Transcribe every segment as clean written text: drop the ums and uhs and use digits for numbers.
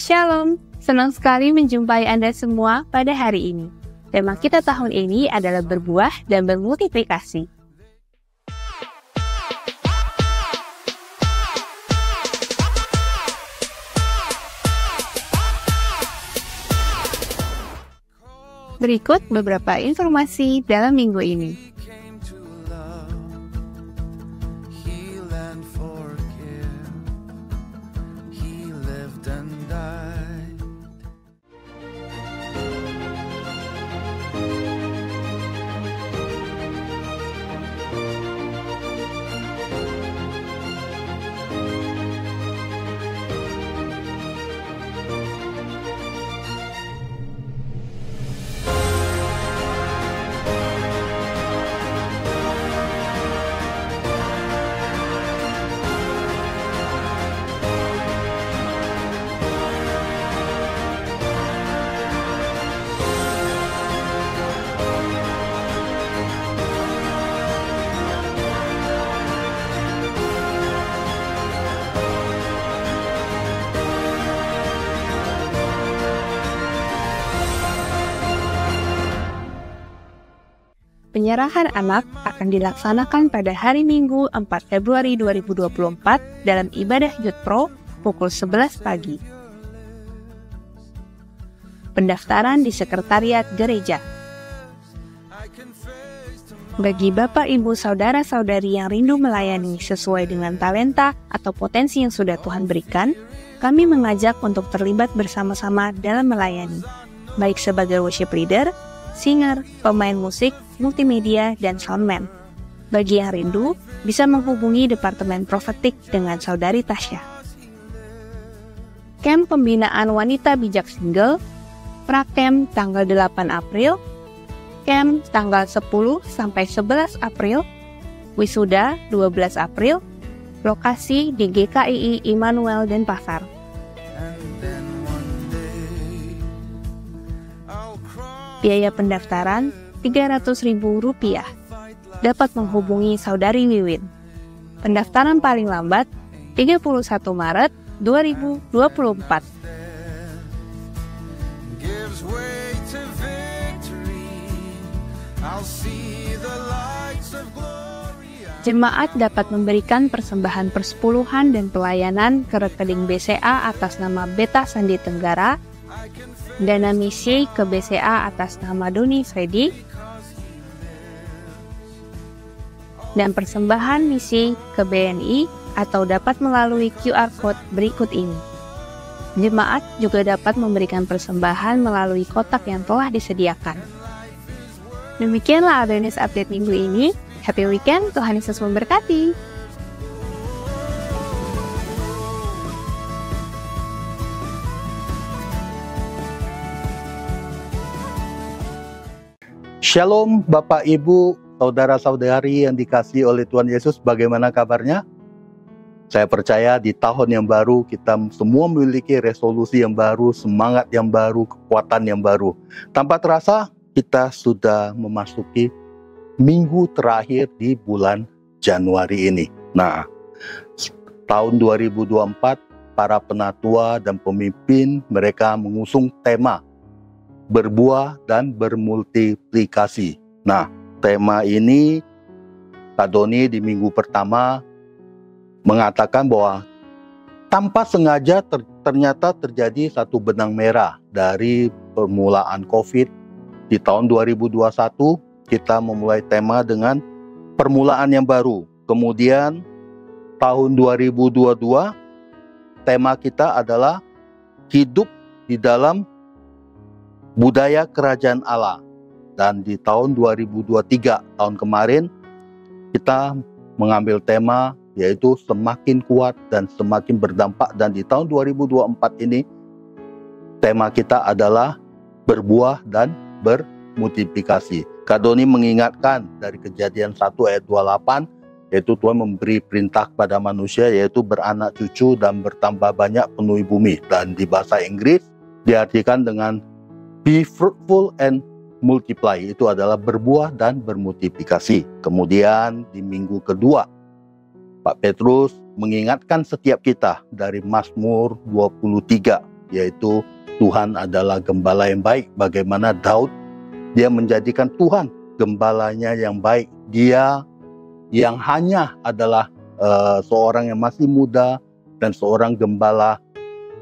Shalom, senang sekali menjumpai Anda semua pada hari ini. Tema kita tahun ini adalah berbuah dan bermultiplikasi. Berikut beberapa informasi dalam minggu ini. Penyerahan anak akan dilaksanakan pada hari Minggu 4 Februari 2024 dalam ibadah Youth Pro pukul 11 pagi. Pendaftaran di Sekretariat Gereja. Bagi Bapak, Ibu, Saudara-saudari yang rindu melayani sesuai dengan talenta atau potensi yang sudah Tuhan berikan, kami mengajak untuk terlibat bersama-sama dalam melayani, baik sebagai worship leader, singer, pemain musik, multimedia, dan soundman. Bagi yang rindu, bisa menghubungi Departemen Profetik dengan Saudari Tasya. Camp Pembinaan Wanita Bijak Single, Prakem tanggal 8 April, Camp tanggal 10 sampai 11 April, Wisuda 12 April, lokasi di GKII Immanuel Denpasar. Biaya pendaftaran Rp300.000. Dapat menghubungi Saudari Wiwin. Pendaftaran paling lambat 31 Maret 2024. Jemaat dapat memberikan persembahan persepuluhan dan pelayanan ke rekening BCA atas nama Beta Sandi Tenggara, dana misi ke BCA atas nama Doni Freddy, dan persembahan misi ke BNI atau dapat melalui QR Code berikut ini. Jemaat juga dapat memberikan persembahan melalui kotak yang telah disediakan. Demikianlah Awareness Update minggu ini. Happy weekend, Tuhan Yesus memberkati. Shalom Bapak, Ibu, Saudara-saudari yang dikasihi oleh Tuhan Yesus, bagaimana kabarnya? Saya percaya di tahun yang baru kita semua memiliki resolusi yang baru, semangat yang baru, kekuatan yang baru. Tanpa terasa kita sudah memasuki minggu terakhir di bulan Januari ini. Nah, tahun 2024 para penatua dan pemimpin mereka mengusung tema berbuah dan bermultiplikasi. Nah, tema ini Kak Doni di minggu pertama mengatakan bahwa tanpa sengaja ternyata terjadi satu benang merah dari permulaan COVID. Di tahun 2021 kita memulai tema dengan permulaan yang baru. Kemudian tahun 2022 tema kita adalah hidup di dalam budaya kerajaan Allah. Dan di tahun 2023, tahun kemarin, kita mengambil tema yaitu semakin kuat dan semakin berdampak. Dan di tahun 2024 ini, tema kita adalah berbuah dan bermultiplikasi. Kak Doni mengingatkan dari Kejadian 1 ayat 28, yaitu Tuhan memberi perintah kepada manusia, yaitu beranak cucu dan bertambah banyak penuhi bumi. Dan di bahasa Inggris, diartikan dengan be fruitful and multiply, itu adalah berbuah dan bermultiplikasi. Kemudian di minggu kedua, Pak Petrus mengingatkan setiap kita dari Mazmur 23, yaitu Tuhan adalah gembala yang baik. Bagaimana Daud, dia menjadikan Tuhan gembalanya yang baik. Dia yang hanya adalah seorang yang masih muda dan seorang gembala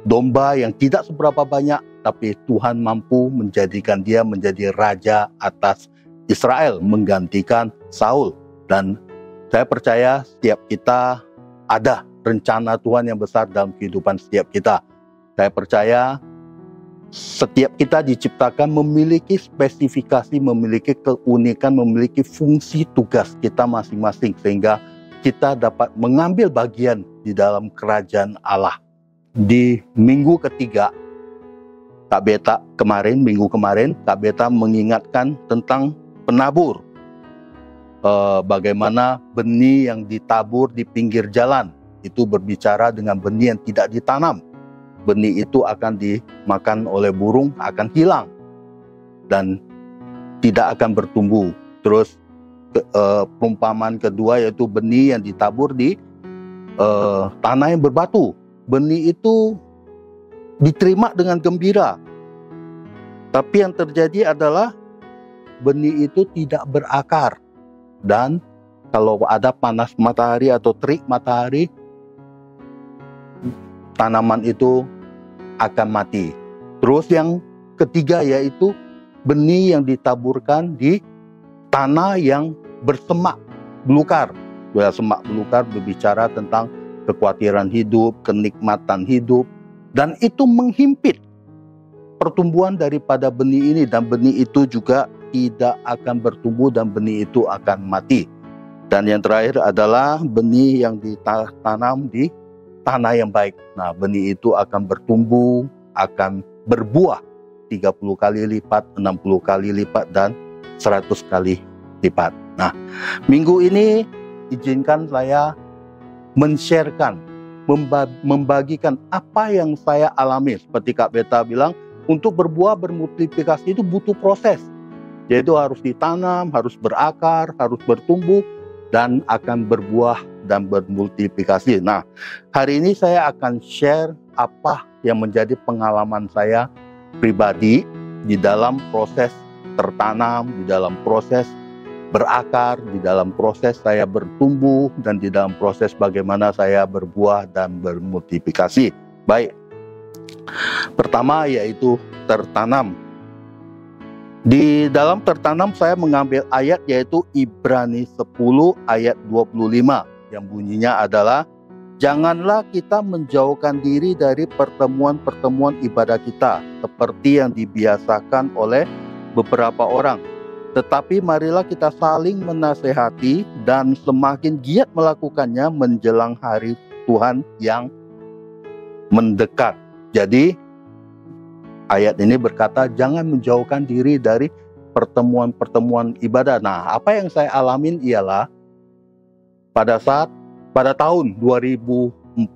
domba yang tidak seberapa banyak, tapi Tuhan mampu menjadikan dia menjadi raja atas Israel, menggantikan Saul. Dan saya percaya setiap kita ada rencana Tuhan yang besar dalam kehidupan setiap kita. Saya percaya setiap kita diciptakan memiliki spesifikasi, memiliki keunikan, memiliki fungsi tugas kita masing-masing, sehingga kita dapat mengambil bagian di dalam kerajaan Allah. Di minggu ketiga, minggu kemarin, Kak Beta mengingatkan tentang penabur. Bagaimana benih yang ditabur di pinggir jalan, itu berbicara dengan benih yang tidak ditanam. Benih itu akan dimakan oleh burung, akan hilang dan tidak akan bertumbuh. Terus perumpamaan kedua yaitu benih yang ditabur di tanah yang berbatu. Benih itu diterima dengan gembira, tapi yang terjadi adalah benih itu tidak berakar, dan kalau ada panas matahari atau terik matahari, tanaman itu akan mati. Terus yang ketiga yaitu benih yang ditaburkan di tanah yang bersemak belukar. Semak belukar berbicara tentang kekhawatiran hidup, kenikmatan hidup, dan itu menghimpit pertumbuhan daripada benih ini, dan benih itu juga tidak akan bertumbuh dan benih itu akan mati. Dan yang terakhir adalah benih yang ditanam di tanah yang baik. Nah, benih itu akan bertumbuh, akan berbuah 30 kali lipat, 60 kali lipat, dan 100 kali lipat. Nah, minggu ini izinkan saya men-sharekan, membagikan apa yang saya alami. Seperti Kak Beta bilang, untuk berbuah, bermultiplikasi itu butuh proses. Yaitu harus ditanam, harus berakar, harus bertumbuh, dan akan berbuah dan bermultiplikasi. Nah, hari ini saya akan share apa yang menjadi pengalaman saya pribadi di dalam proses tertanam, di dalam proses berakar, di dalam proses saya bertumbuh, dan di dalam proses bagaimana saya berbuah dan bermultiplikasi. Baik, pertama yaitu tertanam. Di dalam tertanam saya mengambil ayat yaitu Ibrani 10 ayat 25 yang bunyinya adalah, janganlah kita menjauhkan diri dari pertemuan-pertemuan ibadah kita seperti yang dibiasakan oleh beberapa orang. Tetapi marilah kita saling menasehati dan semakin giat melakukannya menjelang hari Tuhan yang mendekat. Jadi ayat ini berkata jangan menjauhkan diri dari pertemuan-pertemuan ibadah. Nah, apa yang saya alamin ialah pada tahun 2004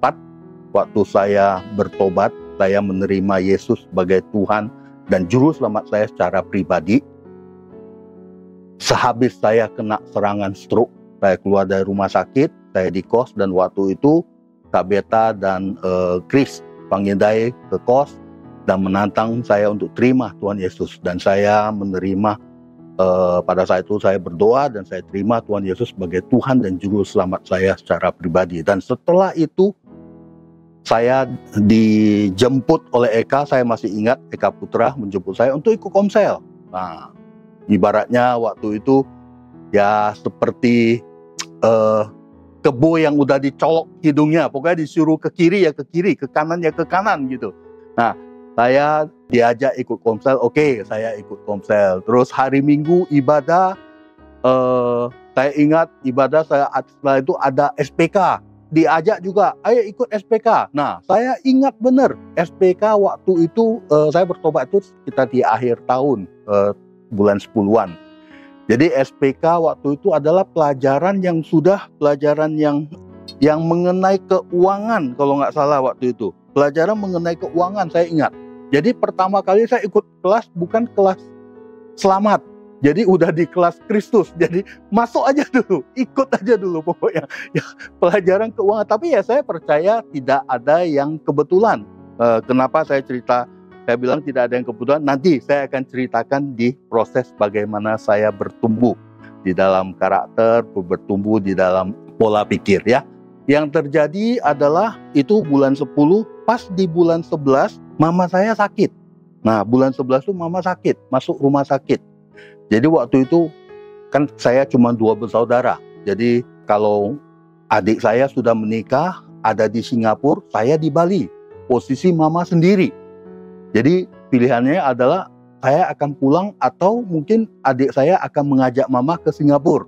waktu saya bertobat, saya menerima Yesus sebagai Tuhan dan juru selamat saya secara pribadi. Sehabis saya kena serangan stroke, saya keluar dari rumah sakit, saya di kos, dan waktu itu Kak Beta dan Chris Pangindai ke kos dan menantang saya untuk terima Tuhan Yesus. Dan saya menerima, pada saat itu saya berdoa dan saya terima Tuhan Yesus sebagai Tuhan dan juru selamat saya secara pribadi. Dan setelah itu saya dijemput oleh Eka, saya masih ingat Eka Putra menjemput saya untuk ikut komsel. Nah, ibaratnya waktu itu ya seperti kebo yang udah dicolok hidungnya, pokoknya disuruh ke kiri ya ke kiri, ke kanan ya ke kanan gitu. Nah, saya diajak ikut komsel, oke, saya ikut komsel. Terus hari Minggu ibadah, saya ingat ibadah saya setelah itu ada SPK, diajak juga, ayo ikut SPK. Nah, saya ingat benar SPK waktu itu saya bertobat itu sekitar di akhir tahun, bulan 10-an. Jadi SPK waktu itu adalah pelajaran yang mengenai keuangan, kalau nggak salah waktu itu. Pelajaran mengenai keuangan, saya ingat. Jadi pertama kali saya ikut kelas bukan kelas selamat. Jadi udah di kelas Kristus. Jadi masuk aja dulu, ikut aja dulu pokoknya. Ya, pelajaran keuangan. Tapi ya saya percaya tidak ada yang kebetulan. Kenapa saya cerita, saya bilang tidak ada yang kebetulan, nanti saya akan ceritakan di proses bagaimana saya bertumbuh di dalam karakter, bertumbuh di dalam pola pikir ya. Yang terjadi adalah itu bulan 10, pas di bulan 11 mama saya sakit. Nah bulan 11 itu mama sakit, masuk rumah sakit. Jadi waktu itu kan saya cuma 2 bersaudara. Jadi kalau adik saya sudah menikah, ada di Singapura, saya di Bali. Posisi mama sendiri. Jadi pilihannya adalah saya akan pulang atau mungkin adik saya akan mengajak mama ke Singapura.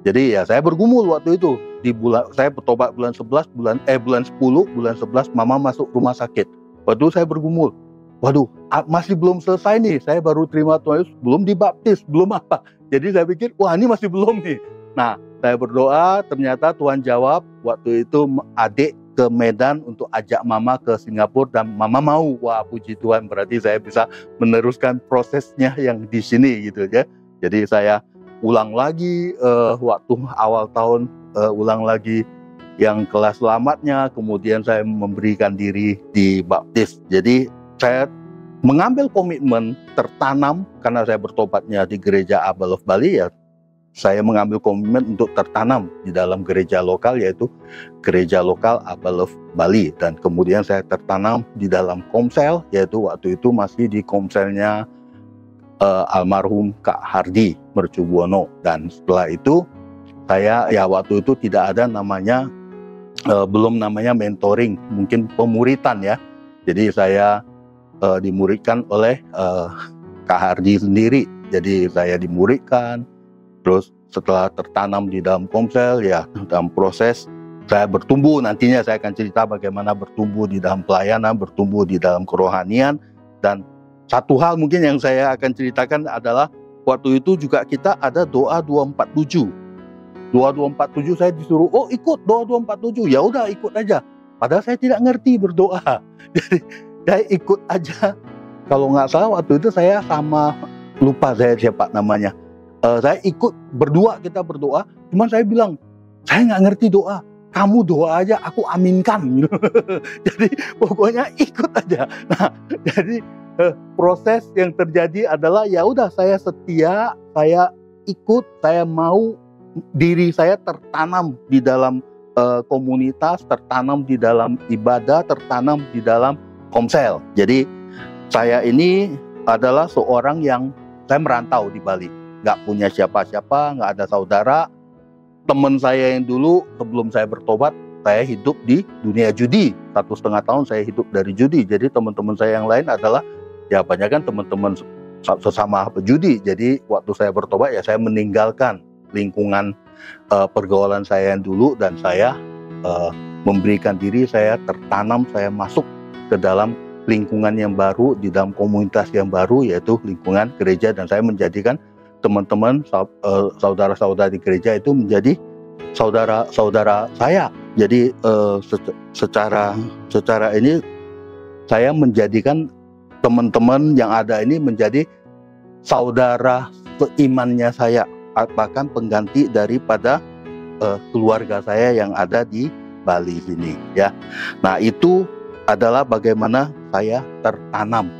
Jadi ya saya bergumul waktu itu. Saya bertobat bulan 11, bulan 10, bulan 11 mama masuk rumah sakit. Waktu itu saya bergumul. Waduh, masih belum selesai nih. Saya baru terima Tuhan Yesus, belum dibaptis, belum apa. Jadi saya pikir, wah ini masih belum nih. Nah, saya berdoa, ternyata Tuhan jawab. Waktu itu adik ke Medan untuk ajak mama ke Singapura dan mama mau. Wah, puji Tuhan, berarti saya bisa meneruskan prosesnya yang di sini gitu ya. Jadi saya ulang lagi waktu awal tahun, ulang lagi yang kelas selamatnya, kemudian saya memberikan diri dibaptis. Jadi saya mengambil komitmen tertanam karena saya bertobatnya di gereja Abba Love Bali ya. Saya mengambil komitmen untuk tertanam di dalam gereja lokal, yaitu gereja lokal Abba Love Bali. Dan kemudian saya tertanam di dalam komsel, yaitu waktu itu masih di komselnya almarhum Kak Hardi Mercubuwono. Dan setelah itu saya ya waktu itu tidak ada namanya, belum namanya mentoring, mungkin pemuritan ya. Jadi saya dimuridkan oleh Kak Hardi sendiri. Jadi saya dimuridkan. Terus setelah tertanam di dalam komsel ya, dalam proses saya bertumbuh. Nantinya saya akan cerita bagaimana bertumbuh di dalam pelayanan, bertumbuh di dalam kerohanian. Dan satu hal mungkin yang saya akan ceritakan adalah waktu itu juga kita ada doa 247. Doa 247 saya disuruh, oh ikut doa 247. Ya udah ikut aja. Padahal saya tidak ngerti berdoa. Jadi saya ikut aja. Kalau nggak salah waktu itu saya sama, lupa saya siapa namanya. Saya ikut berdua, kita berdoa. Cuman saya bilang, saya nggak ngerti doa. Kamu doa aja, aku aminkan. Jadi pokoknya ikut aja. Nah, jadi proses yang terjadi adalah ya udah saya setia, saya ikut, saya mau diri saya tertanam di dalam komunitas, tertanam di dalam ibadah, tertanam di dalam komsel. Jadi saya ini adalah seorang yang saya merantau di Bali. Nggak punya siapa-siapa, nggak ada saudara. Teman saya yang dulu sebelum saya bertobat, saya hidup di dunia judi. 1,5 tahun saya hidup dari judi. Jadi teman-teman saya yang lain adalah ya banyak kan teman-teman sesama pejudi. Jadi waktu saya bertobat ya saya meninggalkan lingkungan pergaulan saya yang dulu dan saya memberikan diri, saya tertanam, saya masuk ke dalam lingkungan yang baru, di dalam komunitas yang baru, yaitu lingkungan gereja. Dan saya menjadikan teman-teman, saudara-saudara di gereja itu menjadi saudara-saudara saya. Jadi secara ini saya menjadikan teman-teman yang ada ini menjadi saudara seimannya saya, bahkan pengganti daripada keluarga saya yang ada di Bali sini ya. Nah itu adalah bagaimana saya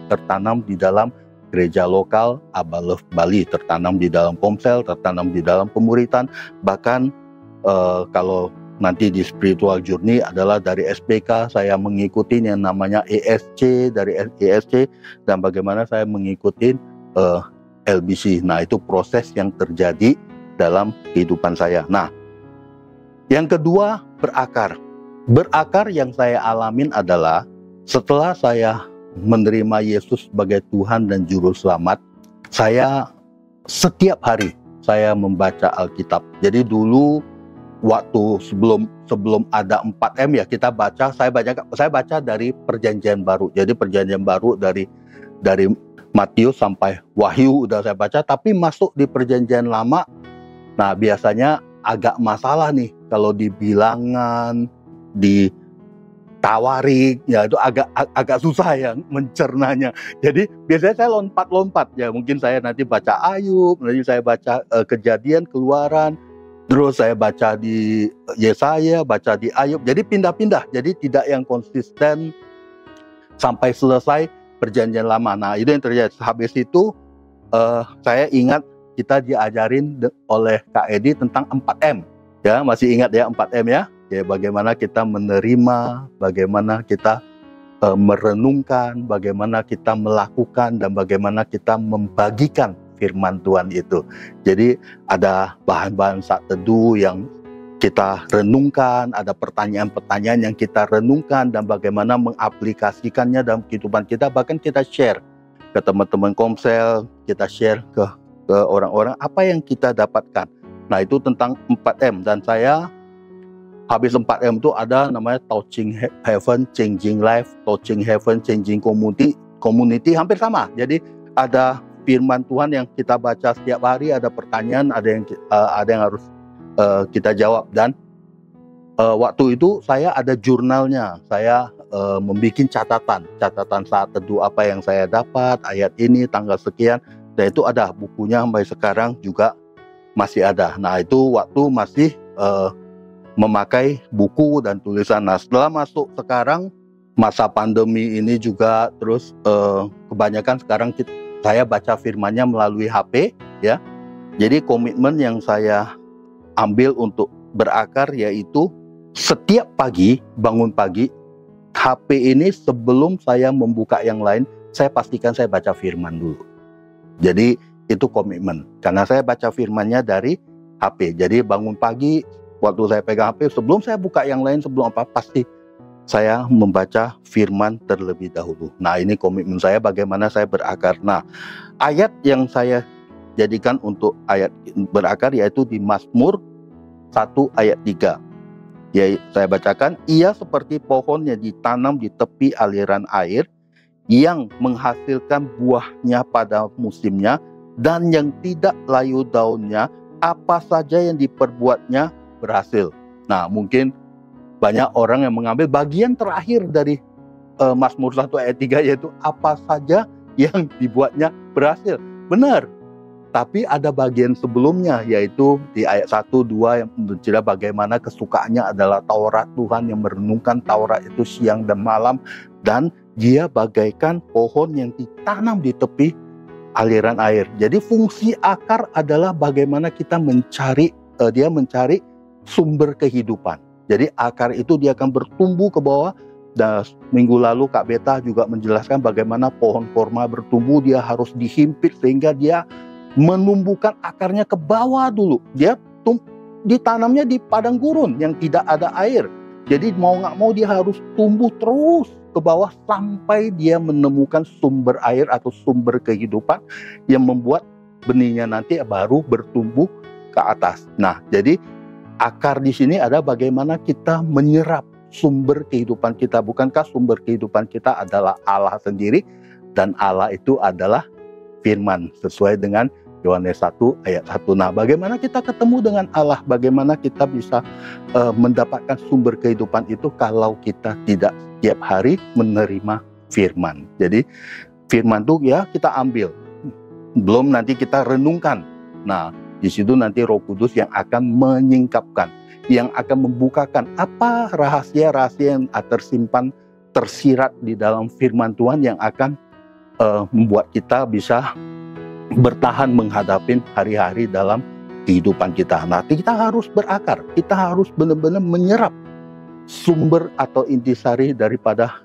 tertanam di dalam gereja lokal Abba Love Bali, tertanam di dalam komsel, tertanam di dalam pemuritan, bahkan kalau nanti di spiritual journey adalah dari SPK saya mengikuti yang namanya ESC, dari ESC, dan bagaimana saya mengikuti LBC. Nah itu proses yang terjadi dalam kehidupan saya. Nah yang kedua, berakar yang saya alamin adalah setelah saya menerima Yesus sebagai Tuhan dan Juru Selamat, saya setiap hari saya membaca Alkitab. Jadi dulu waktu sebelum ada 4M ya kita baca, saya baca dari Perjanjian Baru. Jadi Perjanjian Baru dari Matius sampai Wahyu udah saya baca, tapi masuk di Perjanjian Lama, nah biasanya agak masalah nih kalau di Bilangan, di Tawarik, ya itu agak susah ya mencernanya. Jadi biasanya saya lompat-lompat ya, mungkin saya nanti baca Ayub, nanti saya baca Kejadian, Keluaran, terus saya baca di Yesaya, baca di Ayub. Jadi pindah-pindah, jadi tidak yang konsisten sampai selesai perjanjian lama. Nah, itu yang terjadi. Habis itu saya ingat kita diajarin oleh Kak Edi tentang 4M. Ya, masih ingat ya 4M ya? Ya, bagaimana kita menerima, bagaimana kita merenungkan, bagaimana kita melakukan, dan bagaimana kita membagikan firman Tuhan itu. Jadi ada bahan-bahan saat teduh yang kita renungkan, ada pertanyaan-pertanyaan yang kita renungkan, dan bagaimana mengaplikasikannya dalam kehidupan kita. Bahkan kita share ke teman-teman komsel, kita share ke orang-orang apa yang kita dapatkan. Nah, itu tentang 4M. Dan saya habis 4M itu ada namanya Touching Heaven, Changing Life, Touching Heaven, Changing Community, hampir sama. Jadi ada firman Tuhan yang kita baca setiap hari, ada pertanyaan, ada yang harus kita jawab. Dan waktu itu saya ada jurnalnya, saya membuat catatan saat teduh apa yang saya dapat, ayat ini, tanggal sekian, dan itu ada bukunya sampai sekarang juga masih ada. Nah, itu waktu masih memakai buku dan tulisan. Nah, setelah masuk sekarang masa pandemi ini juga, terus kebanyakan sekarang saya baca firmannya melalui HP ya. Jadi komitmen yang saya ambil untuk berakar yaitu setiap pagi, bangun pagi, HP ini sebelum saya membuka yang lain, saya pastikan saya baca firman dulu. Jadi itu komitmen, karena saya baca firmannya dari HP. Jadi bangun pagi, waktu saya pegang HP, sebelum saya buka yang lain, sebelum apa, pasti saya membaca firman terlebih dahulu. Nah, ini komitmen saya bagaimana saya berakar. Nah, ayat yang saya jadikan untuk ayat berakar yaitu di Mazmur 1 ayat 3. Ya, saya bacakan, ia seperti pohon yang ditanam di tepi aliran air, yang menghasilkan buahnya pada musimnya, dan yang tidak layu daunnya, apa saja yang diperbuatnya berhasil. Nah, mungkin banyak orang yang mengambil bagian terakhir dari Mazmur 1 ayat 3, yaitu apa saja yang dibuatnya berhasil. Benar. Tapi ada bagian sebelumnya, yaitu di ayat 1-2 yang mencerita bagaimana kesukaannya adalah Taurat Tuhan, yang merenungkan Taurat itu siang dan malam, dan dia bagaikan pohon yang ditanam di tepi aliran air. Jadi fungsi akar adalah bagaimana kita mencari sumber kehidupan. Jadi akar itu dia akan bertumbuh ke bawah. Dan minggu lalu Kak Beta juga menjelaskan bagaimana pohon korma bertumbuh, dia harus dihimpit sehingga dia menumbuhkan akarnya ke bawah dulu. Dia ditanamnya di padang gurun yang tidak ada air. Jadi mau nggak mau dia harus tumbuh terus ke bawah sampai dia menemukan sumber air atau sumber kehidupan yang membuat benihnya nanti baru bertumbuh ke atas. Nah, jadi akar di sini ada bagaimana kita menyerap sumber kehidupan kita. Bukankah sumber kehidupan kita adalah Allah sendiri, dan Allah itu adalah firman sesuai dengan Yohanes 1 ayat 1. Nah, bagaimana kita ketemu dengan Allah? Bagaimana kita bisa mendapatkan sumber kehidupan itu kalau kita tidak setiap hari menerima firman? Jadi firman itu ya kita ambil, belum nanti kita renungkan. Nah, di situ nanti Roh Kudus yang akan menyingkapkan, yang akan membukakan apa rahasia-rahasia yang tersimpan, tersirat di dalam firman Tuhan, yang akan membuat kita bisa bertahan menghadapi hari-hari dalam kehidupan kita. Nah, kita harus berakar, kita harus benar-benar menyerap sumber atau intisari daripada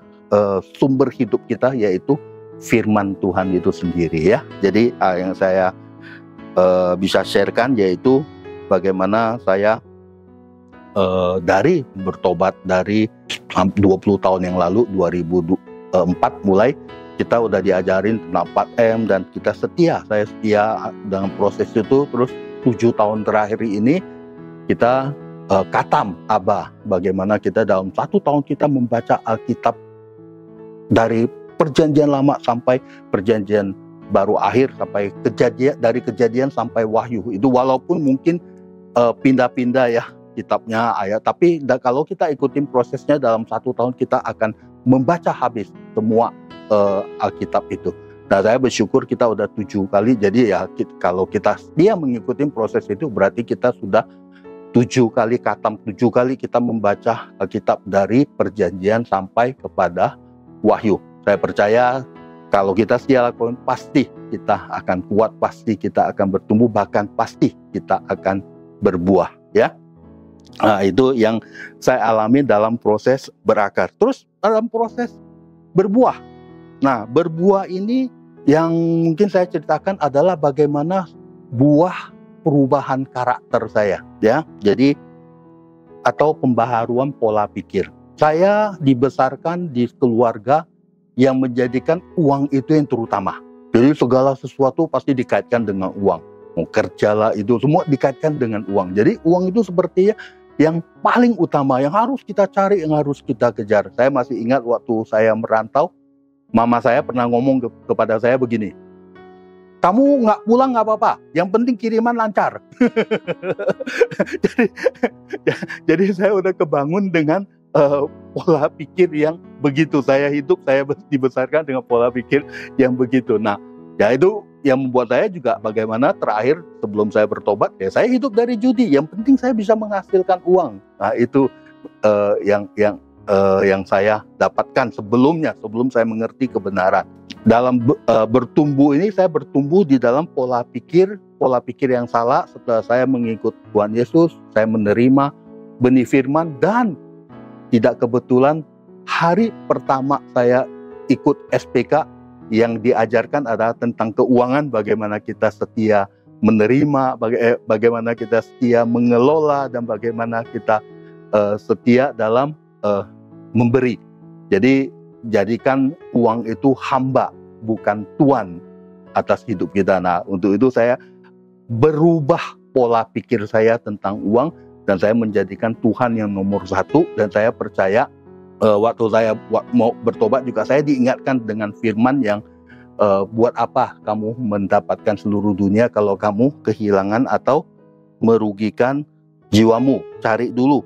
sumber hidup kita, yaitu firman Tuhan itu sendiri ya. Jadi yang saya bisa sharekan yaitu bagaimana saya dari bertobat dari 20 tahun yang lalu, 2004 mulai kita udah diajarin tentang 4M, dan kita setia, saya setia dengan proses itu. Terus 7 tahun terakhir ini kita katam Abah, bagaimana kita dalam 1 tahun kita membaca Alkitab dari perjanjian lama sampai perjanjian baru akhir, sampai dari kejadian sampai Wahyu. Itu walaupun mungkin pindah-pindah ya kitabnya, ayat, tapi kalau kita ikutin prosesnya dalam 1 tahun kita akan membaca habis semua Alkitab itu. Nah, saya bersyukur kita udah 7 kali. Jadi ya kalau kita dia mengikuti proses itu, berarti kita sudah 7 kali katam, 7 kali kita membaca Alkitab dari perjanjian sampai kepada Wahyu. Saya percaya kalau kita setia lakukan, pasti kita akan kuat, pasti kita akan bertumbuh, bahkan pasti kita akan berbuah, ya. Nah, itu yang saya alami dalam proses berakar. Terus dalam proses berbuah. Nah, berbuah ini yang mungkin saya ceritakan adalah bagaimana buah perubahan karakter saya, ya. Jadi atau pembaharuan pola pikir. Saya dibesarkan di keluarga yang menjadikan uang itu yang terutama. Jadi segala sesuatu pasti dikaitkan dengan uang. Mau kerjalah itu semua dikaitkan dengan uang. Jadi uang itu sepertinya yang paling utama, yang harus kita cari, yang harus kita kejar. Saya masih ingat waktu saya merantau, mama saya pernah ngomong kepada saya begini, kamu nggak pulang nggak apa-apa, yang penting kiriman lancar. jadi saya udah kebangun dengan pola pikir yang begitu. Saya dibesarkan dengan pola pikir yang begitu. Nah, ya itu yang membuat saya juga bagaimana terakhir sebelum saya bertobat, ya saya hidup dari judi. Yang penting saya bisa menghasilkan uang. Nah, itu yang saya dapatkan sebelum saya mengerti kebenaran. Dalam bertumbuh ini, saya bertumbuh di dalam pola pikir yang salah. Setelah saya mengikut Tuhan Yesus, saya menerima benih firman, dan tidak kebetulan hari pertama saya ikut SPK, yang diajarkan adalah tentang keuangan, bagaimana kita setia menerima, bagaimana kita setia mengelola, dan bagaimana kita setia dalam memberi. Jadi jadikan uang itu hamba, bukan tuan atas hidup kita. Nah, untuk itu saya berubah pola pikir saya tentang uang, dan saya menjadikan Tuhan yang nomor satu. Dan saya percaya waktu saya mau bertobat juga, saya diingatkan dengan firman yang buat apa kamu mendapatkan seluruh dunia kalau kamu kehilangan atau merugikan jiwamu. Cari dulu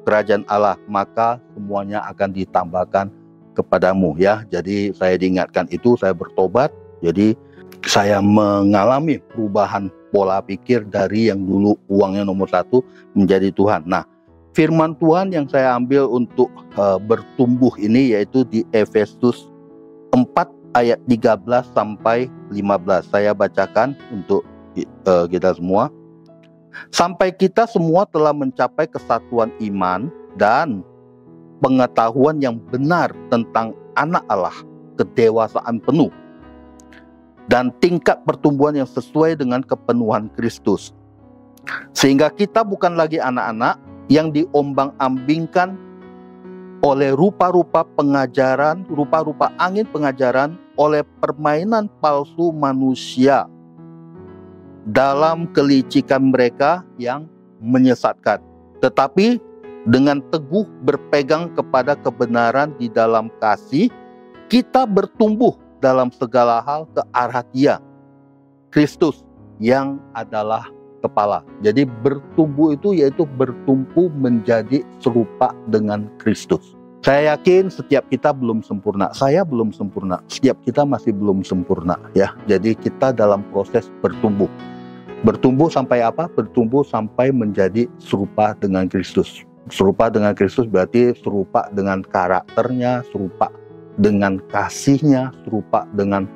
kerajaan Allah, maka semuanya akan ditambahkan kepadamu, ya. Jadi saya diingatkan itu, saya bertobat. Jadi saya mengalami perubahan pola pikir dari yang dulu uangnya nomor satu menjadi Tuhan. Nah, firman Tuhan yang saya ambil untuk bertumbuh ini yaitu di Efesus 4 ayat 13 sampai 15. Saya bacakan untuk kita semua. Sampai kita semua telah mencapai kesatuan iman dan pengetahuan yang benar tentang anak Allah, kedewasaan penuh, dan tingkat pertumbuhan yang sesuai dengan kepenuhan Kristus. Sehingga kita bukan lagi anak-anak yang diombang-ambingkan oleh rupa-rupa angin pengajaran, oleh permainan palsu manusia dalam kelicikan mereka yang menyesatkan. Tetapi dengan teguh berpegang kepada kebenaran di dalam kasih, kita bertumbuh dalam segala hal ke arah Dia, Kristus, yang adalah kepala. Jadi bertumbuh itu yaitu bertumpu menjadi serupa dengan Kristus. Saya yakin setiap kita belum sempurna. Saya belum sempurna. Setiap kita masih belum sempurna, ya. Jadi kita dalam proses bertumbuh. Bertumbuh sampai apa? Bertumbuh sampai menjadi serupa dengan Kristus. Serupa dengan Kristus berarti serupa dengan karakternya, serupa dengan kasihnya, serupa dengan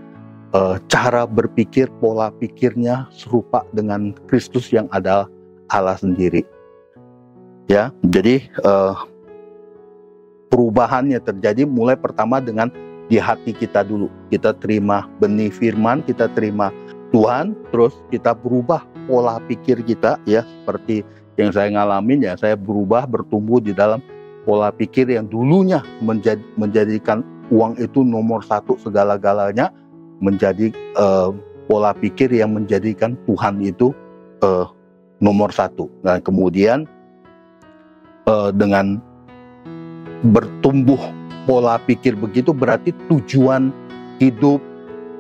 cara berpikir, pola pikirnya, serupa dengan Kristus yang adalah Allah sendiri. Ya, jadi perubahannya terjadi mulai pertama dengan di hati kita dulu. Kita terima benih firman, kita terima Tuhan, terus kita berubah pola pikir kita, ya, seperti yang saya ngalamin, ya, saya berubah, bertumbuh di dalam pola pikir yang dulunya menjadikan uang itu nomor satu segala-galanya, menjadi pola pikir yang menjadikan Tuhan itu nomor satu. Nah, kemudian dengan bertumbuh pola pikir begitu berarti tujuan hidup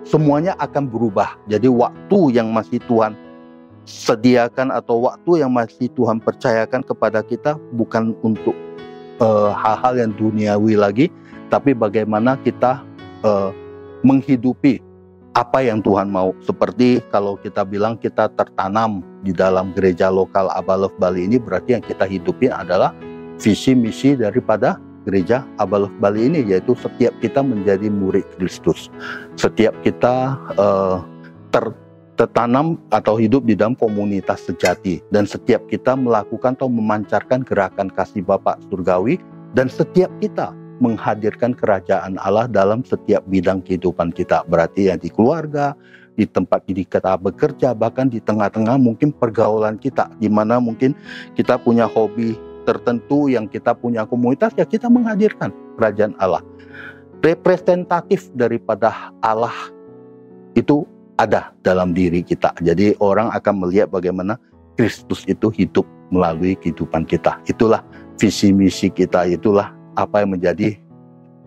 semuanya akan berubah. Jadi waktu yang masih Tuhan sediakan atau waktu yang masih Tuhan percayakan kepada kita bukan untuk hal-hal yang duniawi lagi, tapi bagaimana kita menghidupi apa yang Tuhan mau. Seperti kalau kita bilang kita tertanam di dalam gereja lokal Abalov Bali ini, berarti yang kita hidupi adalah visi misi daripada gereja Abba Love Bali ini, yaitu setiap kita menjadi murid Kristus. Setiap kita tertanam atau hidup di dalam komunitas sejati, dan setiap kita melakukan atau memancarkan gerakan kasih Bapa surgawi, dan setiap kita menghadirkan kerajaan Allah dalam setiap bidang kehidupan kita. Berarti yang di keluarga, di tempat kita bekerja, bahkan di tengah-tengah mungkin pergaulan kita, di mana mungkin kita punya hobi tertentu, yang kita punya komunitas, ya kita menghadirkan kerajaan Allah. Representatif daripada Allah itu ada dalam diri kita. Jadi orang akan melihat bagaimana Kristus itu hidup melalui kehidupan kita. Itulah visi misi kita, itulah apa yang menjadi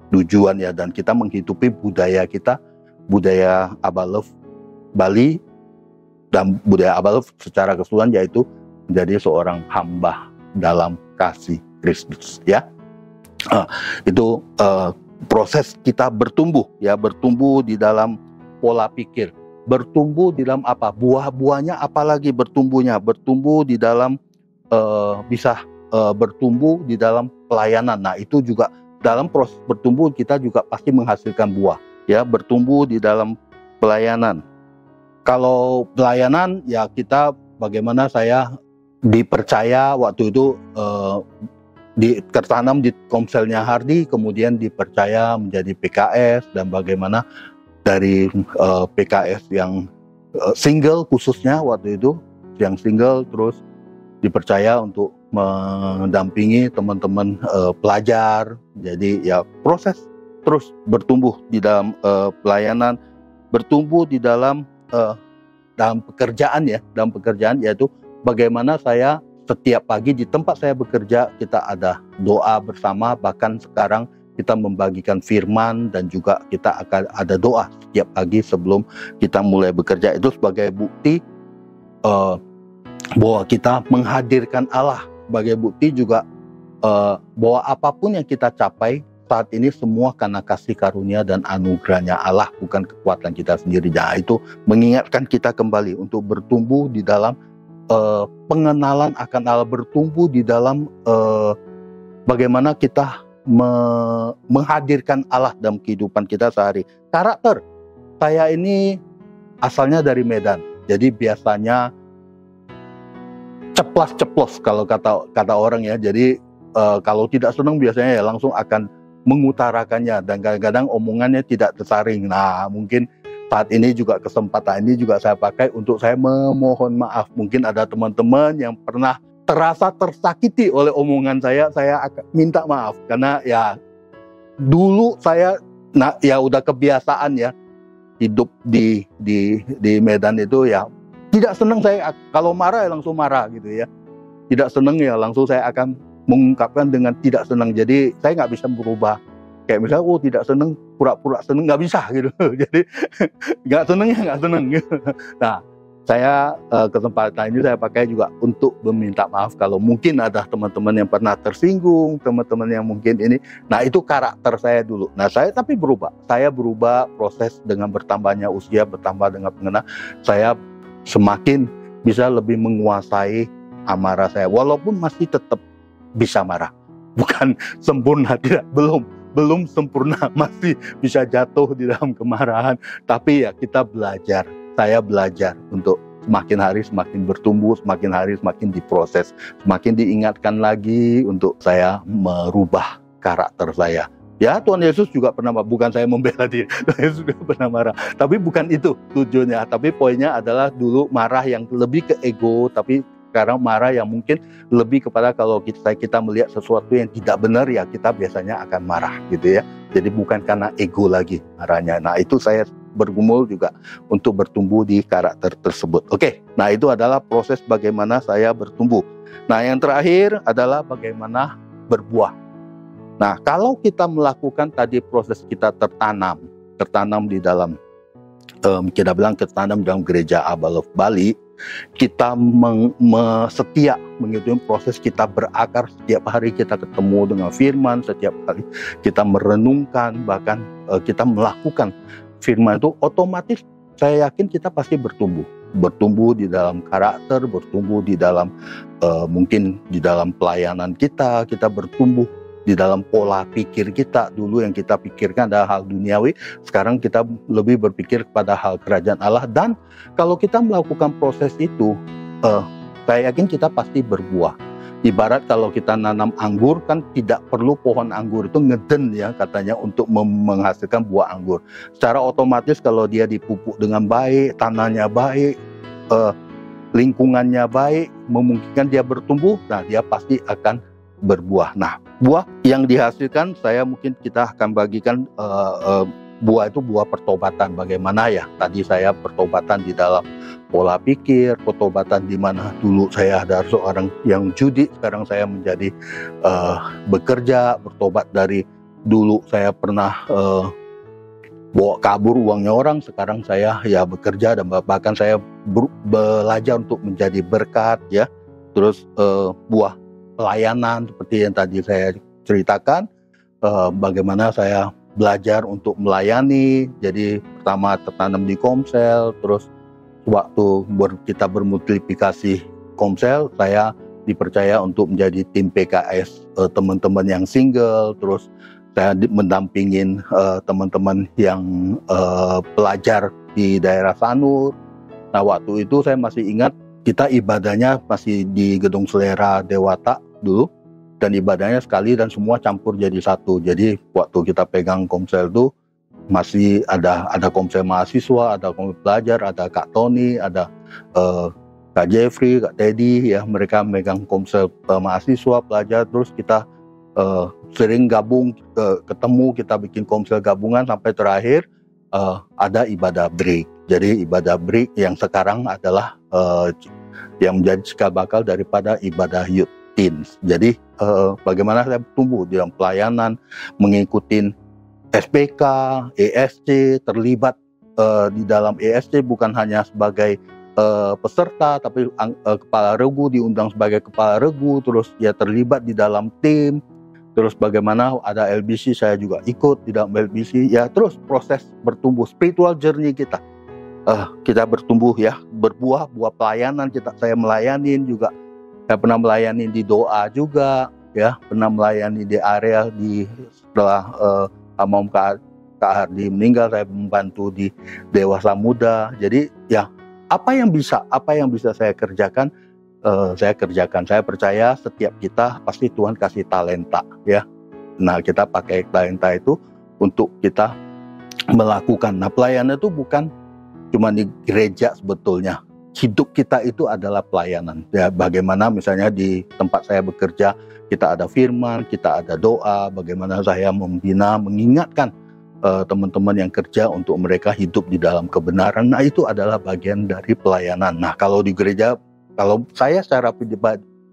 tujuan ya, dan kita menghidupi budaya kita, budaya Abba Love Bali, dan budaya Abba Love secara keseluruhan, yaitu menjadi seorang hamba dalam kasih Kristus ya. Itu proses kita bertumbuh ya, bertumbuh di dalam pola pikir, bertumbuh di dalam apa, buah-buahnya apalagi bertumbuhnya, bertumbuh di dalam bisa bertumbuh di dalam pelayanan. Nah itu juga dalam proses bertumbuh kita juga pasti menghasilkan buah ya, bertumbuh di dalam pelayanan. Kalau pelayanan ya kita, bagaimana saya dipercaya waktu itu tertanam di Komselnya Hardy, kemudian dipercaya menjadi PKS, dan bagaimana dari PKS yang single khususnya waktu itu, yang single, terus dipercaya untuk mendampingi teman-teman pelajar. Jadi ya proses terus bertumbuh di dalam pelayanan, bertumbuh di dalam pekerjaan ya, dalam pekerjaan, yaitu bagaimana saya setiap pagi di tempat saya bekerja kita ada doa bersama, bahkan sekarang kita membagikan firman, dan juga kita akan ada doa setiap pagi sebelum kita mulai bekerja. Itu sebagai bukti bahwa kita menghadirkan Allah, sebagai bukti juga bahwa apapun yang kita capai saat ini semua karena kasih karunia dan anugerahnya Allah, bukan kekuatan kita sendiri. Nah, itu mengingatkan kita kembali untuk bertumbuh di dalam pengenalan akan Allah, bertumbuh di dalam bagaimana kita menghadirkan Allah dalam kehidupan kita sehari. Karakter saya ini asalnya dari Medan, jadi biasanya ceplas-ceplos kalau kata orang ya. Jadi kalau tidak senang biasanya ya langsung akan mengutarakannya, dan kadang-kadang omongannya tidak tersaring. Nah, mungkin saat ini juga kesempatan ini juga saya pakai untuk saya memohon maaf. Mungkin ada teman-teman yang pernah terasa tersakiti oleh omongan saya akan minta maaf, karena ya dulu saya ya udah kebiasaan ya hidup di Medan itu ya, tidak senang saya kalau marah ya langsung marah gitu ya, tidak senang ya langsung saya akan mengungkapkan dengan tidak senang. Jadi saya nggak bisa berubah, kayak misalnya tidak senang pura-pura senang, nggak bisa gitu. Jadi nggak senang ya nggak senang gitu. Nah, saya kesempatan ini saya pakai juga untuk meminta maaf kalau mungkin ada teman-teman yang pernah tersinggung, teman-teman yang mungkin ini. Nah, itu karakter saya dulu. Nah, saya tapi berubah. Saya berubah, proses dengan bertambahnya usia, bertambah dengan pengenal, saya semakin bisa lebih menguasai amarah saya. Walaupun masih tetap bisa marah. Bukan sempurna, tidak, belum sempurna, masih bisa jatuh di dalam kemarahan. Tapi ya kita belajar. Saya belajar untuk semakin hari semakin bertumbuh, semakin hari semakin diproses, semakin diingatkan lagi untuk saya merubah karakter saya. Ya, Tuhan Yesus juga pernah, bukan saya membela dia, Tuhan Yesus juga pernah marah. Tapi bukan itu tujuannya. Tapi poinnya adalah dulu marah yang lebih ke ego, tapi sekarang marah yang mungkin lebih kepada kalau kita melihat sesuatu yang tidak benar, ya kita biasanya akan marah gitu ya. Jadi bukan karena ego lagi marahnya. Nah, itu saya bergumul juga untuk bertumbuh di karakter tersebut. Oke, nah itu adalah proses bagaimana saya bertumbuh. Nah, yang terakhir adalah bagaimana berbuah. Nah, kalau kita melakukan tadi proses kita tertanam di dalam, kita bilang tertanam dalam gereja Abba Love Bali, kita setia mengikuti proses kita berakar, setiap hari kita ketemu dengan firman, setiap hari kita merenungkan, bahkan kita melakukan firman itu, otomatis saya yakin kita pasti bertumbuh di dalam karakter, bertumbuh di dalam mungkin di dalam pelayanan kita bertumbuh di dalam pola pikir kita. Dulu yang kita pikirkan adalah hal duniawi, sekarang kita lebih berpikir kepada hal kerajaan Allah. Dan kalau kita melakukan proses itu, saya yakin kita pasti berbuah. Ibarat kalau kita nanam anggur, kan tidak perlu pohon anggur itu ngeden ya katanya untuk menghasilkan buah anggur. Secara otomatis kalau dia dipupuk dengan baik, tanahnya baik, lingkungannya baik, memungkinkan dia bertumbuh, nah dia pasti akan berbuah. Nah, buah yang dihasilkan, kita akan bagikan buah itu buah pertobatan. Bagaimana ya? Tadi saya pertobatan di dalam pola pikir, pertobatan di mana dulu saya ada seorang yang judi, sekarang saya menjadi bekerja, bertobat dari dulu saya pernah bawa kabur uangnya orang, sekarang saya ya bekerja dan bahkan saya belajar untuk menjadi berkat ya. Terus buah pelayanan seperti yang tadi saya ceritakan, bagaimana saya belajar untuk melayani. Jadi pertama tertanam di Komsel, terus waktu kita bermultiplikasi Komsel, saya dipercaya untuk menjadi tim PKS teman-teman yang single, terus saya mendampingin teman-teman yang pelajar di daerah Sanur. Nah waktu itu saya masih ingat kita ibadahnya masih di Gedung Selera Dewata dulu, dan ibadahnya sekali dan semua campur jadi satu. Jadi waktu kita pegang Komsel itu masih ada Komsel mahasiswa, ada Komsel pelajar, ada Kak Tony, ada Kak Jeffrey, Kak Teddy ya, mereka megang Komsel mahasiswa, pelajar. Terus kita sering gabung, ketemu, kita bikin Komsel gabungan sampai terakhir ada ibadah break. Jadi ibadah break yang sekarang adalah yang menjadi cikal bakal daripada ibadah youth teens. Jadi bagaimana saya tumbuh di dalam pelayanan, mengikuti SPK, ESC, terlibat di dalam ESC bukan hanya sebagai peserta, tapi kepala regu, diundang sebagai kepala regu, terus ya terlibat di dalam tim. Terus bagaimana ada LBC, saya juga ikut di dalam LBC. Ya terus proses bertumbuh, spiritual journey kita. Kita bertumbuh ya, berbuah, buah pelayanan saya melayanin juga. Saya pernah melayani di doa juga, ya pernah melayani di area setelah almarhum Kak Hardi meninggal, saya membantu di Dewasa Muda. Jadi ya apa yang bisa saya kerjakan, saya kerjakan. Saya percaya setiap kita pasti Tuhan kasih talenta, ya. Nah kita pakai talenta itu untuk kita melakukan. Nah pelayanan itu bukan cuma di gereja sebetulnya. Hidup kita itu adalah pelayanan. Ya, bagaimana misalnya di tempat saya bekerja, kita ada firman, kita ada doa, bagaimana saya membina, mengingatkan teman-teman yang kerja untuk mereka hidup di dalam kebenaran. Nah, itu adalah bagian dari pelayanan. Nah, kalau di gereja, kalau saya secara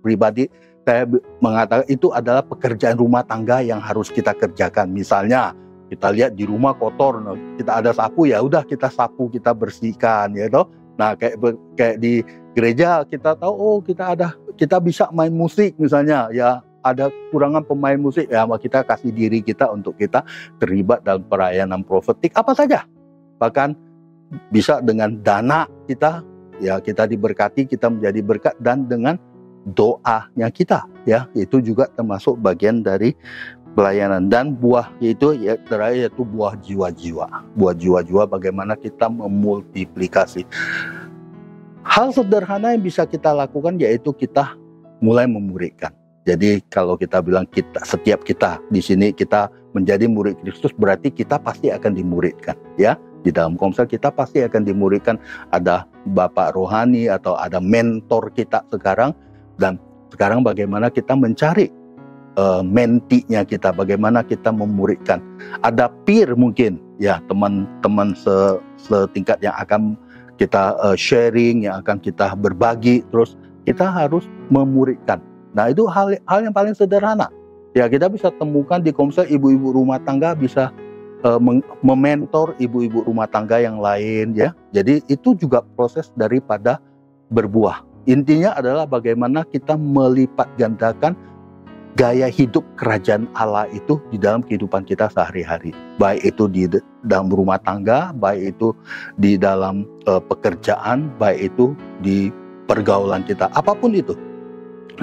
pribadi, saya mengatakan itu adalah pekerjaan rumah tangga yang harus kita kerjakan. Misalnya, kita lihat di rumah kotor, kita ada sapu, ya udah kita sapu, kita bersihkan, ya toh. Nah kayak di gereja kita tahu kita bisa main musik misalnya, ya ada kurangan pemain musik, ya kita kasih diri kita untuk kita terlibat dalam pelayanan profetik apa saja, bahkan bisa dengan dana kita, ya kita diberkati, kita menjadi berkat, dan dengan doanya kita, ya itu juga termasuk bagian dari pelayanan. Dan buah itu ya terakhir yaitu buah jiwa-jiwa, bagaimana kita memultiplikasi. Hal sederhana yang bisa kita lakukan yaitu kita mulai memuridkan. Jadi kalau kita bilang setiap kita di sini kita menjadi murid Kristus, berarti kita pasti akan dimuridkan, ya. Di dalam Komsel kita pasti akan dimuridkan, ada bapak rohani atau ada mentor kita sekarang, dan sekarang bagaimana kita mencari mentinya kita, bagaimana kita memuridkan. Ada peer mungkin, ya teman-teman setingkat yang akan kita sharing, yang akan kita berbagi, terus kita harus memuridkan. Nah itu hal yang paling sederhana. Ya kita bisa temukan di Komsel ibu-ibu rumah tangga bisa mementor ibu-ibu rumah tangga yang lain, ya. Jadi itu juga proses daripada berbuah. Intinya adalah bagaimana kita melipat gandakan gaya hidup kerajaan Allah itu di dalam kehidupan kita sehari-hari. Baik itu di dalam rumah tangga, baik itu di dalam pekerjaan, baik itu di pergaulan kita. Apapun itu.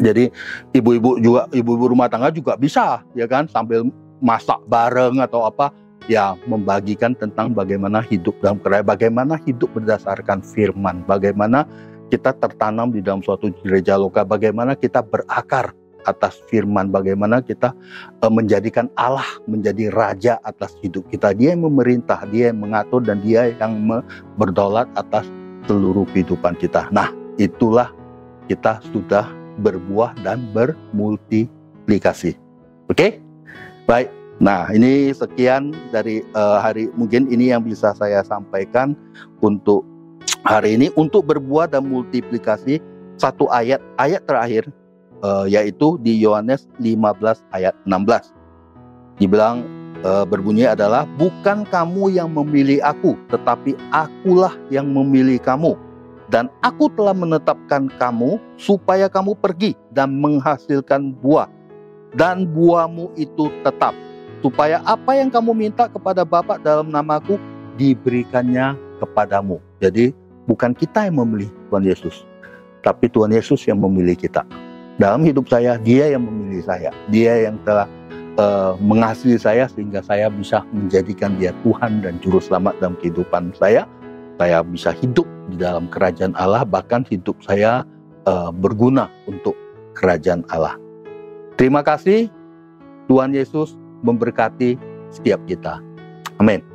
Jadi ibu-ibu rumah tangga juga bisa, ya kan, sambil masak bareng atau apa, ya membagikan tentang bagaimana hidup dalam kerajaan, bagaimana hidup berdasarkan firman, bagaimana kita tertanam di dalam suatu gereja lokal, bagaimana kita berakar atas firman, bagaimana kita menjadikan Allah menjadi raja atas hidup kita. Dia yang memerintah, dia yang mengatur, dan dia yang berdaulat atas seluruh kehidupan kita. Nah, itulah kita sudah berbuah dan bermultiplikasi. Oke? Baik. Nah, ini sekian dari hari, mungkin ini yang bisa saya sampaikan untuk hari ini. Untuk berbuah dan multiplikasi, satu ayat terakhir, yaitu di Yohanes 15 ayat 16. Dibilang berbunyi adalah, bukan kamu yang memilih aku, tetapi akulah yang memilih kamu. Dan aku telah menetapkan kamu supaya kamu pergi dan menghasilkan buah. Dan buahmu itu tetap. Supaya apa yang kamu minta kepada Bapa dalam namaku, diberikannya kepadamu. Jadi bukan kita yang memilih Tuhan Yesus, tapi Tuhan Yesus yang memilih kita. Dalam hidup saya, Dia yang memilih saya. Dia yang telah mengasihi saya sehingga saya bisa menjadikan Dia Tuhan dan Juru Selamat dalam kehidupan saya. Saya bisa hidup di dalam kerajaan Allah, bahkan hidup saya berguna untuk kerajaan Allah. Terima kasih. Tuhan Yesus memberkati setiap kita. Amin.